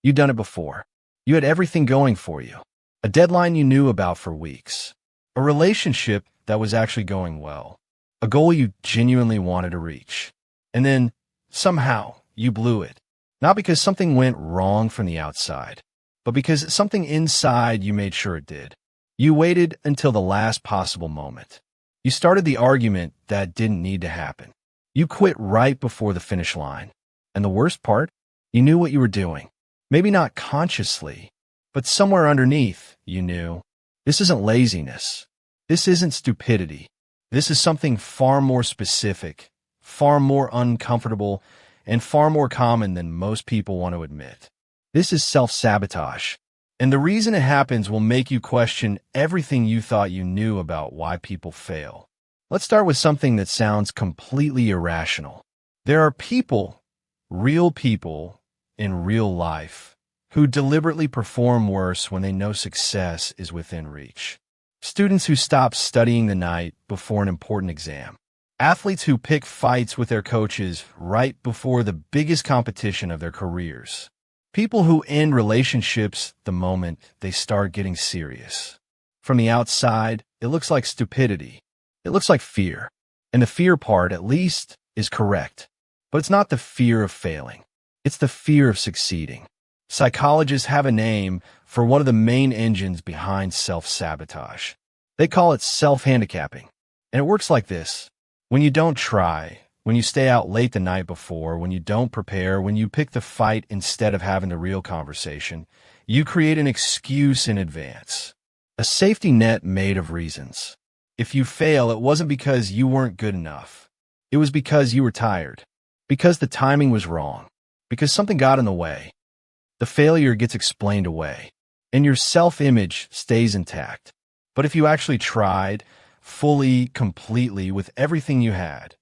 You'd done it before. You had everything going for you. A deadline you knew about for weeks. A relationship that was actually going well. A goal you genuinely wanted to reach. And then, somehow, you blew it. Not because something went wrong from the outside, but because something inside you made sure it did. You waited until the last possible moment. You started the argument that didn't need to happen. You quit right before the finish line. And the worst part? You knew what you were doing. Maybe not consciously, but somewhere underneath, you knew. This isn't laziness. This isn't stupidity. This is something far more specific, far more uncomfortable, and far more common than most people want to admit. This is self-sabotage. And the reason it happens will make you question everything you thought you knew about why people fail. Let's start with something that sounds completely irrational. There are people, real people, in real life, who deliberately perform worse when they know success is within reach. Students who stop studying the night before an important exam. Athletes who pick fights with their coaches right before the biggest competition of their careers. People who end relationships the moment they start getting serious. From the outside, it looks like stupidity. It looks like fear. And the fear part, at least, is correct. But it's not the fear of failing. It's the fear of succeeding. Psychologists have a name for one of the main engines behind self-sabotage. They call it self-handicapping. And it works like this. When you don't try, when you stay out late the night before, when you don't prepare, when you pick the fight instead of having the real conversation, you create an excuse in advance. A safety net made of reasons. If you fail, it wasn't because you weren't good enough. It was because you were tired. Because the timing was wrong. Because something got in the way. The failure gets explained away. And your self-image stays intact. But if you actually tried, fully, completely, with everything you had,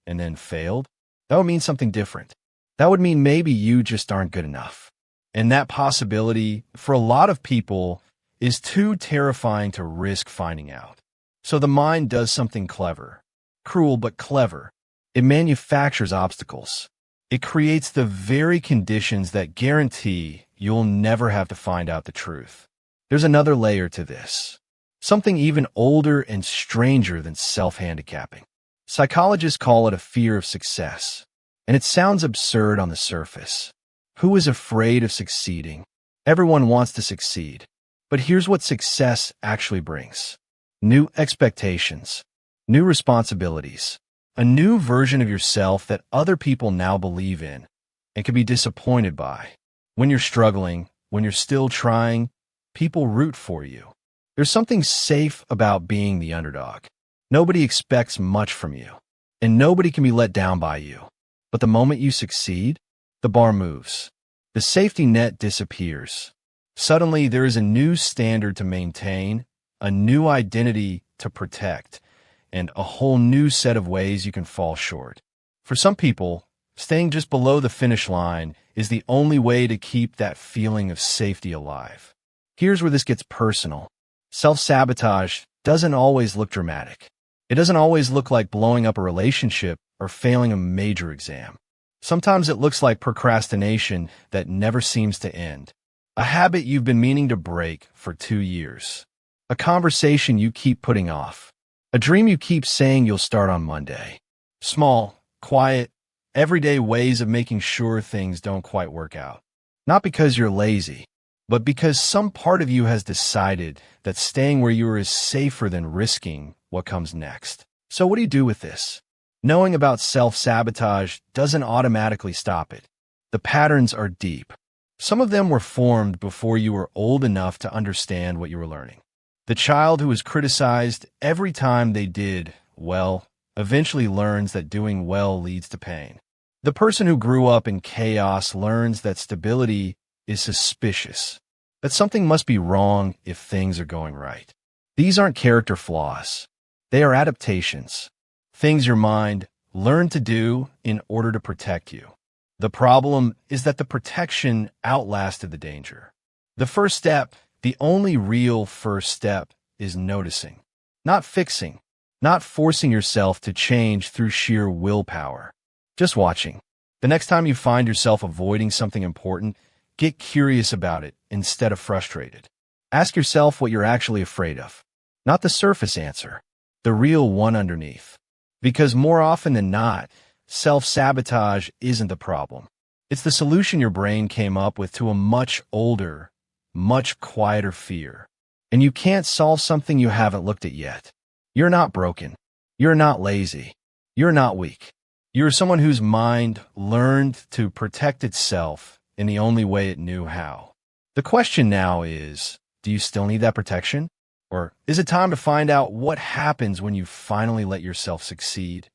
and then failed, that would mean something different. That would mean maybe you just aren't good enough. And that possibility, for a lot of people, is too terrifying to risk finding out. So the mind does something clever. Cruel, but clever. It manufactures obstacles. It creates the very conditions that guarantee you'll never have to find out the truth. There's another layer to this. Something even older and stranger than self-handicapping. Psychologists call it a fear of success. And it sounds absurd on the surface. Who is afraid of succeeding? Everyone wants to succeed. But here's what success actually brings. New expectations. New responsibilities. A new version of yourself that other people now believe in and can be disappointed by. When you're struggling, when you're still trying, people root for you. There's something safe about being the underdog. Nobody expects much from you, and nobody can be let down by you. But the moment you succeed, the bar moves. The safety net disappears. Suddenly, there is a new standard to maintain, a new identity to protect, and a whole new set of ways you can fall short. For some people, staying just below the finish line is the only way to keep that feeling of safety alive. Here's where this gets personal. Self-sabotage doesn't always look dramatic. It doesn't always look like blowing up a relationship or failing a major exam. Sometimes it looks like procrastination that never seems to end. A habit you've been meaning to break for 2 years. A conversation you keep putting off. A dream you keep saying you'll start on Monday. Small, quiet, everyday ways of making sure things don't quite work out. Not because you're lazy, but because some part of you has decided that staying where you are is safer than risking what comes next. So what do you do with this? Knowing about self-sabotage doesn't automatically stop it. The patterns are deep. Some of them were formed before you were old enough to understand what you were learning. The child who was criticized every time they did well eventually learns that doing well leads to pain. The person who grew up in chaos learns that stability is suspicious, that something must be wrong if things are going right. These aren't character flaws. They are adaptations, things your mind learned to do in order to protect you. The problem is that the protection outlasted the danger. The first step, the only real first step, is noticing, not fixing, not forcing yourself to change through sheer willpower. Just watching. The next time you find yourself avoiding something important, Get curious about it instead of frustrated. Ask yourself what you're actually afraid of, not the surface answer, the real one underneath. Because more often than not, self-sabotage isn't the problem. It's the solution your brain came up with to a much older, much quieter fear. And you can't solve something you haven't looked at yet. You're not broken. You're not lazy. You're not weak. You're someone whose mind learned to protect itself in the only way it knew how. The question now is, do you still need that protection? Or is it time to find out what happens when you finally let yourself succeed?